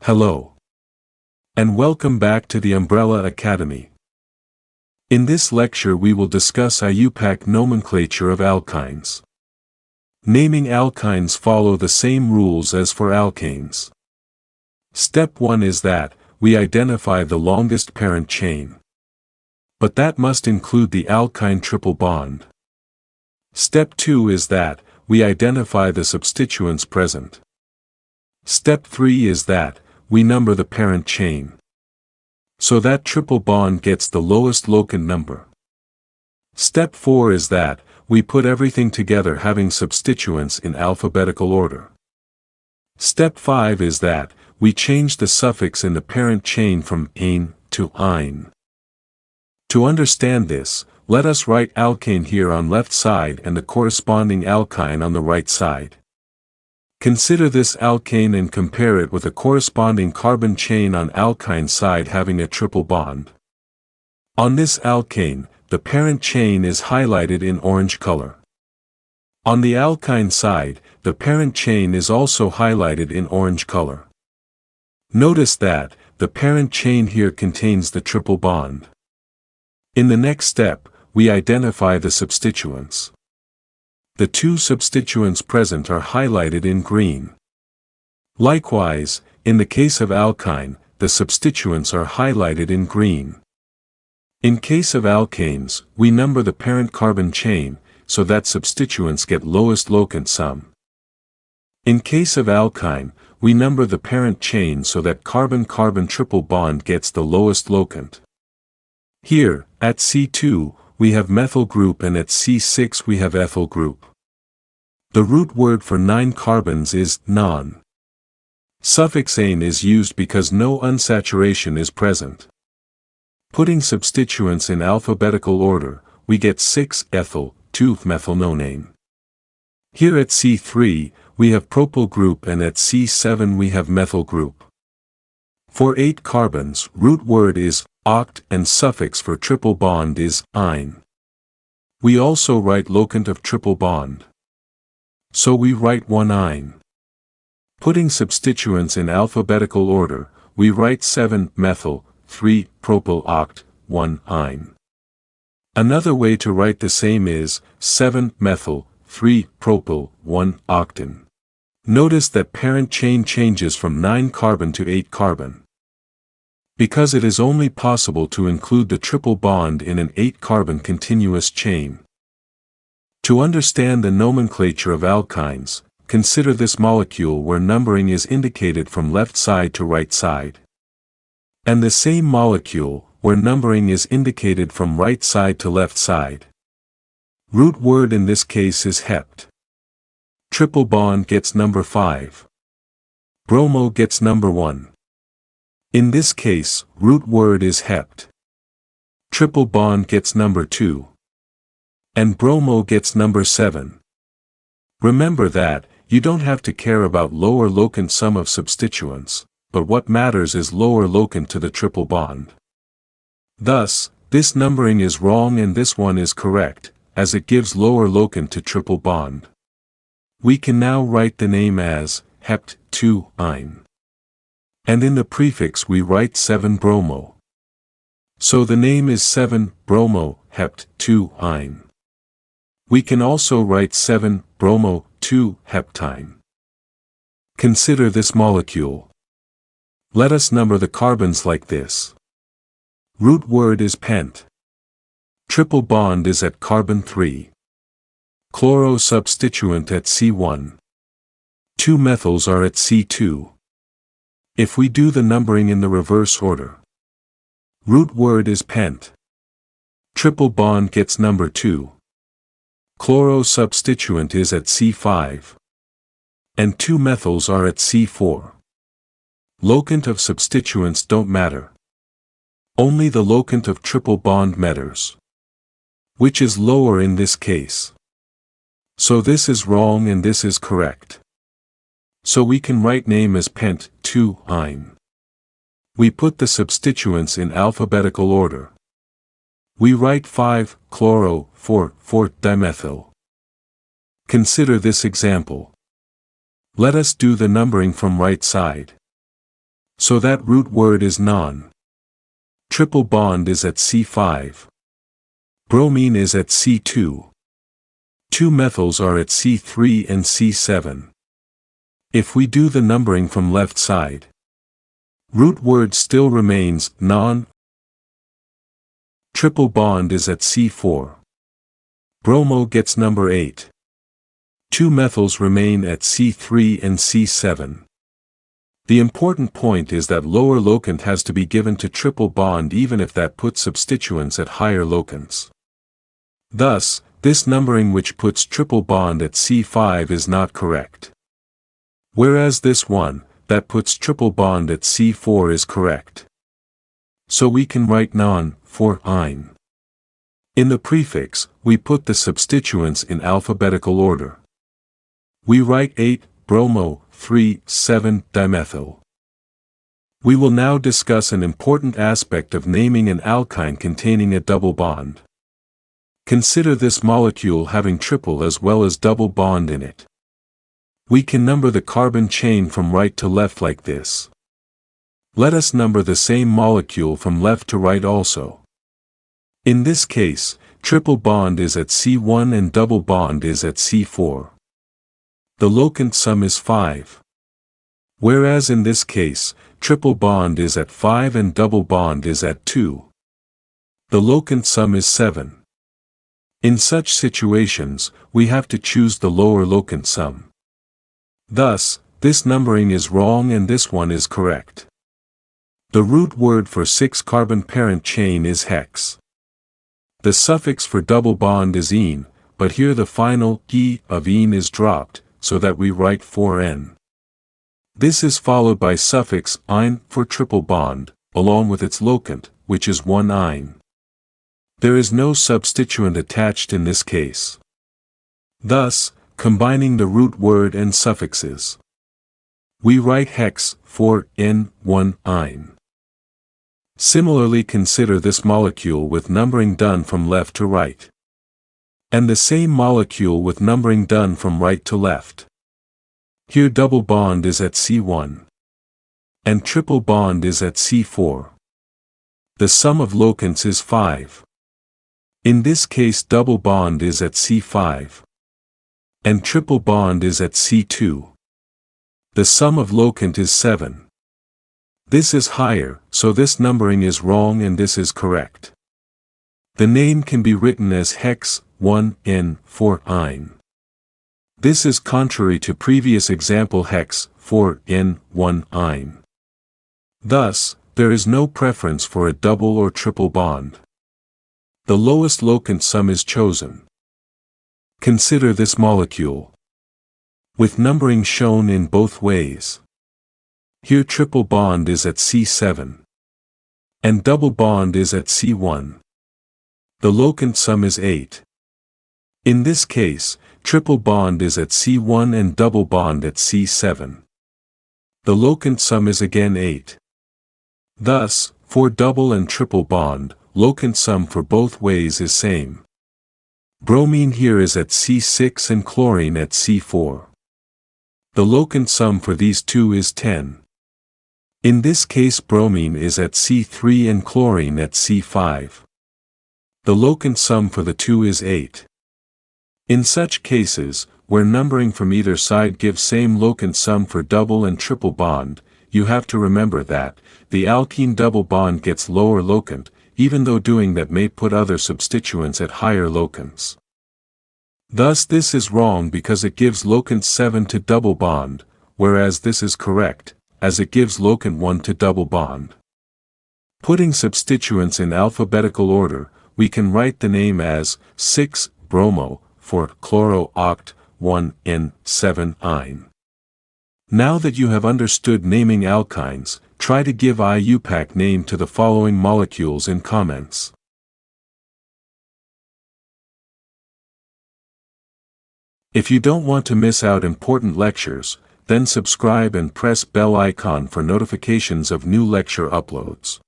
Hello. And welcome back to the Umbrella Academy. In this lecture we will discuss IUPAC Nomenclature of Alkynes. Naming alkynes follow the same rules as for alkanes. Step 1 is that we identify the longest parent chain. But that must include the alkyne triple bond. Step 2 is that we identify the substituents present. Step 3 is that we number the parent chain. So that triple bond gets the lowest locant number. Step 4 is that we put everything together having substituents in alphabetical order. Step 5 is that we change the suffix in the parent chain from -ane to -ine. To understand this, let us write alkane here on left side and the corresponding alkyne on the right side. Consider this alkane and compare it with a corresponding carbon chain on alkyne side having a triple bond. On this alkane, the parent chain is highlighted in orange color. On the alkyne side, the parent chain is also highlighted in orange color. Notice that the parent chain here contains the triple bond. In the next step, we identify the substituents. The two substituents present are highlighted in green. Likewise, in the case of alkyne, the substituents are highlighted in green. In case of alkanes, we number the parent carbon chain, so that substituents get lowest locant sum. In case of alkyne, we number the parent chain so that carbon-carbon triple bond gets the lowest locant. Here, at C2, we have methyl group and at C6 we have ethyl group. The root word for 9 carbons is non. Suffix ane is used because no unsaturation is present. Putting substituents in alphabetical order, we get 6-ethyl, 2-methylnonane. Here at C3, we have propyl group and at C7 we have methyl group. For 8 carbons, root word is oct and suffix for triple bond is -ine. We also write locant of triple bond. So we write 1-ine. Putting substituents in alphabetical order, we write 7-methyl, 3-propyl oct, 1-ine. Another way to write the same is 7-methyl, 3-propyl, 1-octane. Notice that parent chain changes from 9 carbon to 8 carbon. Because it is only possible to include the triple bond in an 8-carbon continuous chain. To understand the nomenclature of alkynes, consider this molecule where numbering is indicated from left side to right side. And the same molecule where numbering is indicated from right side to left side. Root word in this case is hept. Triple bond gets number 5. Bromo gets number 1. In this case, root word is hept. Triple bond gets number 2. And bromo gets number 7. Remember that, you don't have to care about lower locant sum of substituents, but what matters is lower locant to the triple bond. Thus, this numbering is wrong and this one is correct, as it gives lower locant to triple bond. We can now write the name as hept 2-ine. And in the prefix we write 7-bromo. So the name is 7-bromo hept 2-ine. We can also write 7-bromo 2-heptyne. Consider this molecule. Let us number the carbons like this. Root word is pent. Triple bond is at carbon 3. Chloro substituent at C1. 2 methyls are at C2. If we do the numbering in the reverse order. Root word is pent. Triple bond gets number 2. Chloro substituent is at C5. And 2 methyls are at C4. Locant of substituents don't matter. Only the locant of triple bond matters. Which is lower in this case. So this is wrong and this is correct. So we can write name as pent 2-ine. We put the substituents in alphabetical order. We write 5-chloro 4-dimethyl. Consider this example. Let us do the numbering from right side. So that root word is non. Triple bond is at C5. Bromine is at C2. Two methyls are at C3 and C7. If we do the numbering from left side, root word still remains non. Triple bond is at C4. Bromo gets number 8. Two methyls remain at C3 and C7. The important point is that lower locant has to be given to triple bond even if that puts substituents at higher locants. Thus, this numbering which puts triple bond at C5 is not correct. Whereas this one, that puts triple bond at C4 is correct. So we can write non for -ine. In the prefix, we put the substituents in alphabetical order. We write 8, bromo, 3, 7, dimethyl. We will now discuss an important aspect of naming an alkyne containing a double bond. Consider this molecule having triple as well as double bond in it. We can number the carbon chain from right to left like this. Let us number the same molecule from left to right also. In this case, triple bond is at C1 and double bond is at C4. The locant sum is 5. Whereas in this case, triple bond is at 5 and double bond is at 2. The locant sum is 7. In such situations, we have to choose the lower locant sum. Thus, this numbering is wrong and this one is correct. The root word for 6-carbon parent chain is hex. The suffix for double bond is -ene, but here the final -e of -ene is dropped, so that we write 4n. This is followed by suffix -ine for triple bond, along with its locant, which is 1-ine. There is no substituent attached in this case. Thus, combining the root word and suffixes, we write hex for n1-ine. Similarly, consider this molecule with numbering done from left to right. And the same molecule with numbering done from right to left. Here double bond is at C1. And triple bond is at C4. The sum of locants is 5. In this case double bond is at C5. And triple bond is at C2. The sum of locant is 7. This is higher, so this numbering is wrong and this is correct. The name can be written as hex 1n 4-ine. This is contrary to previous example hex 4n 1-ine. Thus, there is no preference for a double or triple bond. The lowest locant sum is chosen. Consider this molecule, with numbering shown in both ways. Here triple bond is at C7. And double bond is at C1. The locant sum is 8. In this case, triple bond is at C1 and double bond at C7. The locant sum is again 8. Thus, for double and triple bond, locant sum for both ways is same. Bromine here is at C6 and chlorine at C4. The locant sum for these two is 10. In this case bromine is at C3 and chlorine at C5. The locant sum for the two is 8. In such cases, where numbering from either side gives same locant sum for double and triple bond, you have to remember that the alkene double bond gets lower locant, even though doing that may put other substituents at higher locants. Thus this is wrong because it gives locant 7 to double bond, whereas this is correct, as it gives locant 1 to double bond. Putting substituents in alphabetical order, we can write the name as 6-bromo for chloro-oct 1n7-ine. Now that you have understood naming alkynes, try to give IUPAC name to the following molecules in comments. If you don't want to miss out important lectures, then subscribe and press bell icon for notifications of new lecture uploads.